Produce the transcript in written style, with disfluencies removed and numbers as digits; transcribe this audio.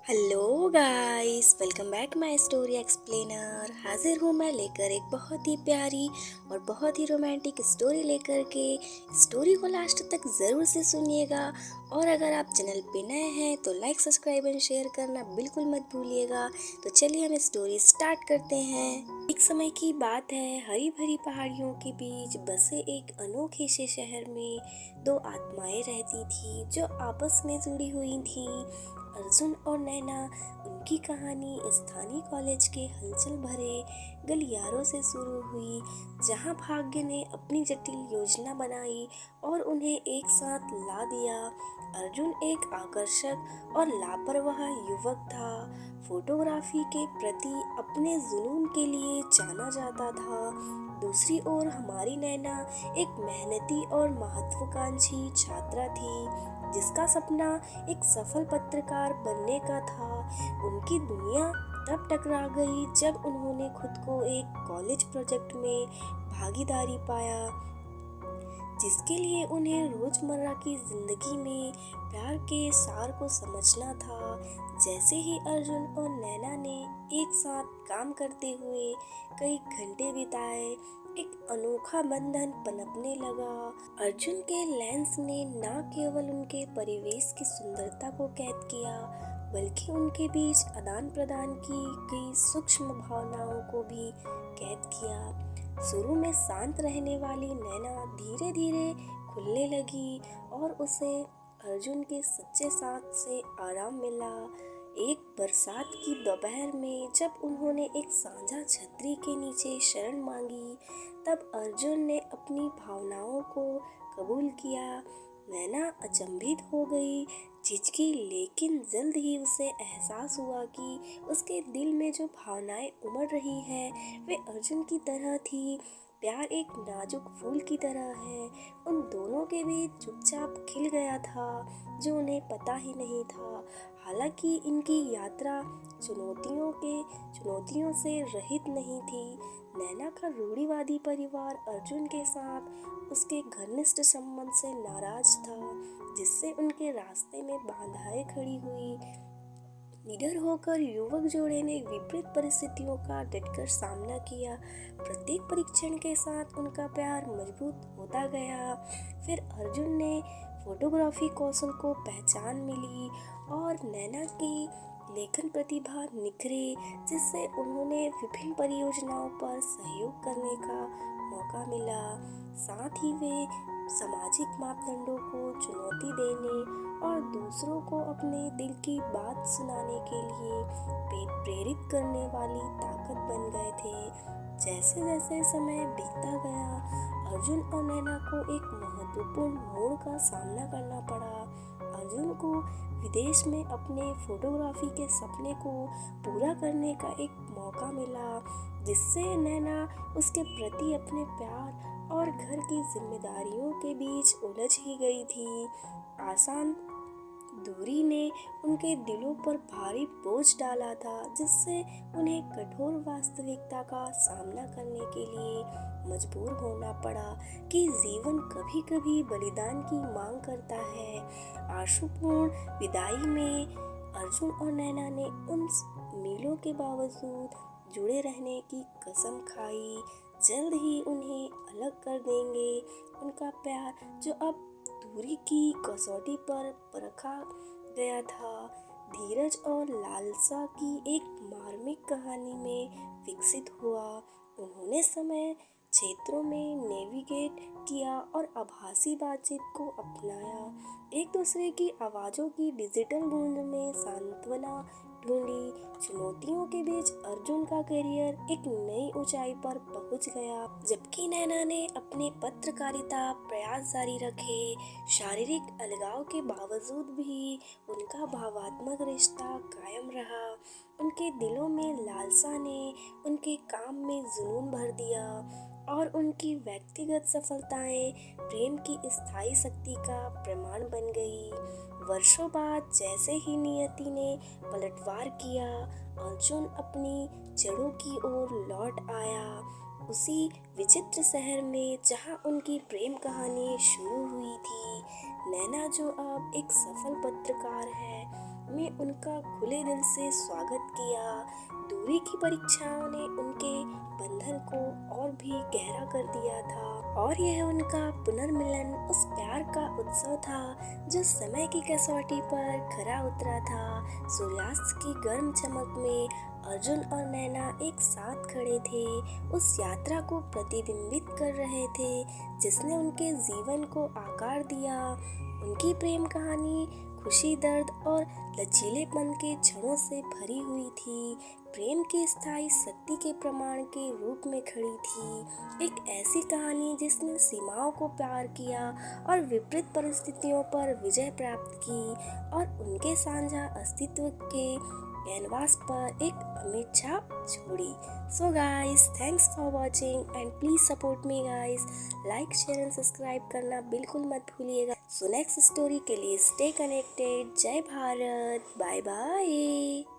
Hello guys, welcome back my story explainer. हाजिर हूँ मैं लेकर एक बहुत ही प्यारी और बहुत ही रोमांटिक स्टोरी लेकर के। स्टोरी को लास्ट तक ज़रूर से सुनिएगा और अगर आप चैनल पे नए हैं तो लाइक सब्सक्राइब एंड शेयर करना बिल्कुल मत भूलिएगा। तो चलिए हम स्टोरी स्टार्ट करते हैं। एक समय की बात है, हरी भरी पहाड़ियों के बीच बसे एक अनोखे से शहर में दो आत्माएं रहती थी जो आपस में जुड़ी हुई थीं। अर्जुन और नैना। उनकी कहानी स्थानीय कॉलेज के हलचल भरे गलियारों से शुरू हुई, जहां भाग्य ने अपनी जटिल योजना बनाई और उन्हें एक साथ ला दिया। अर्जुन एक आकर्षक और लापरवाह युवक था, फोटोग्राफी के प्रति अपने जुनून के लिए जाना जाता था। दूसरी ओर हमारी नैना एक मेहनती और महत्वाकांक्षी छात्रा थी, जिसका सपना एक सफल पत्रकार बनने का था। उनकी दुनिया तब टकरा गई जब उन्होंने खुद को एक कॉलेज प्रोजेक्ट में भागीदारी पाया, जिसके लिए उन्हें रोजमर्रा की जिंदगी में प्यार के सार को समझना था। जैसे ही अर्जुन और नैना ने एक साथ काम करते हुए कई घंटे बिताए, एक अनोखा बंधन पनपने लगा। अर्जुन के लेंस ने न केवल उनके परिवेश की सुंदरता को कैद किया, बल्कि उनके बीच आदान प्रदान की गई सूक्ष्म भावनाओं को भी कैद किया। शुरू में शांत रहने वाली नैना धीरे धीरे खुलने लगी और उसे अर्जुन के सच्चे साथ से आराम मिला। एक बरसात की दोपहर में जब उन्होंने एक साझा छतरी के नीचे शरण मांगी, तब अर्जुन ने अपनी भावनाओं को कबूल किया। नैना अचंभित हो गई, झिझकी, लेकिन जल्द ही उसे एहसास हुआ कि उसके दिल में जो भावनाएं उमड़ रही है वे अर्जुन की तरह थी। प्यार एक नाजुक फूल की तरह है, उन दोनों के बीच चुपचाप खिल गया था, जो उन्हें पता ही नहीं था। हालांकि इनकी यात्रा चुनौतियों से रहित नहीं थी। नैना का रूढ़िवादी परिवार अर्जुन के साथ उसके घनिष्ठ संबंध से नाराज था, जिससे उनके रास्ते में बाधाएं खड़ी हुई। निडर होकर युवक जोड़े ने विपरीत परिस्थितियों का डटकर सामना किया। प्रत्येक परीक्षण के साथ उनका प्यार मजबूत होता गया। फिर अर्जुन ने फोटोग्राफी कौशल को पहचान मिली और नैना की लेखन प्रतिभा निखरी, जिससे उन्होंने विभिन्न परियोजनाओं पर सहयोग करने का मौका मिला। साथ ही वे सामाजिक मापदंडों को चुनौती देने और दूसरों को अपने दिल की बात सुनाने के लिए प्रेरित करने वाली ताकत बन गए थे। जैसे जैसे समय बीतता गया, अर्जुन और नैना को एक महत्वपूर्ण मोड़ का सामना करना पड़ा। अर्जुन को विदेश में अपने फोटोग्राफी के सपने को पूरा करने का एक मौका मिला, जिससे नैना उसके प्रति अपने प्यार और घर की जिम्मेदारियों के बीच उलझ ही गई थी। आसान दूरी ने उनके दिलों पर भारी बोझ डाला था, जिससे उन्हें कठोर वास्तविकता का सामना करने के लिए मजबूर होना पड़ा कि जीवन कभी कभी बलिदान की मांग करता है। आशुपूर्ण विदाई में अर्जुन और नैना ने उन मीलों के बावजूद जुड़े रहने की कसम खाई। जल्द ही उन्हें अलग कर देंगे। उनका प्यार, जो अब दूरी की कसौटी पर परखा गया था, धीरज और लालसा की एक मार्मिक कहानी में विकसित हुआ। उन्होंने समय क्षेत्रों में नेविगेट किया और आभासी बातचीत को अपनाया, एक दूसरे की आवाज़ों की डिजिटल गूंज में सांत्वना ढूंढी। चुनौतियों के बीच अर्जुन का करियर एक नई ऊंचाई पर पहुंच गया, जबकि नैना ने अपने पत्रकारिता प्रयास जारी रखे। शारीरिक अलगाव के बावजूद भी उनका भावात्मक रिश्ता कायम रहा। उनके दिलों में लालसा ने उनके काम में जुनून भर दिया और उनकी व्यक्तिगत सफलताएं प्रेम की स्थायी शक्ति का प्रमाण बन गई। वर्षों बाद जैसे ही नियति ने पलटवार किया, अर्जुन अपनी जड़ों की ओर लौट आया, उसी विचित्र शहर में जहां उनकी प्रेम कहानी शुरू हुई थी। नैना, जो अब एक सफल पत्रकार है, में उनका खुले दिल से स्वागत किया। दूरी की परीक्षाओं ने उनके बंधन को और भी गहरा कर दिया था और यह उनका पुनर्मिलन उस प्यार का उत्सव था जो समय की कसौटी पर खरा उतरा था। सूर्यास्त की गर्म चमक में अर्जुन और नैना एक साथ खड़े थे, उस यात्रा को प्रतिबिंबित कर रहे थे जिसने उनके जीवन को आकार दिया। उनकी प्रेम कहानी खुशी, दर्द और लचीलेपन के क्षणों से भरी हुई थी। प्रेम की स्थायी शक्ति के प्रमाण के रूप में खड़ी थी। एक ऐसी कहानी जिसने सीमाओं को पार किया और विपरीत परिस्थितियों पर विजय प्राप्त की और उनके साझा अस्तित्व के कैनवास पर एक अमिट छाप छोड़ी। So guys, thanks for watching and please support me guys. Like, share and subscribe करना बिल्कुल मत भूलिएगा। सो नेक्स्ट स्टोरी के लिए स्टे कनेक्टेड। जय भारत, बाय बाय।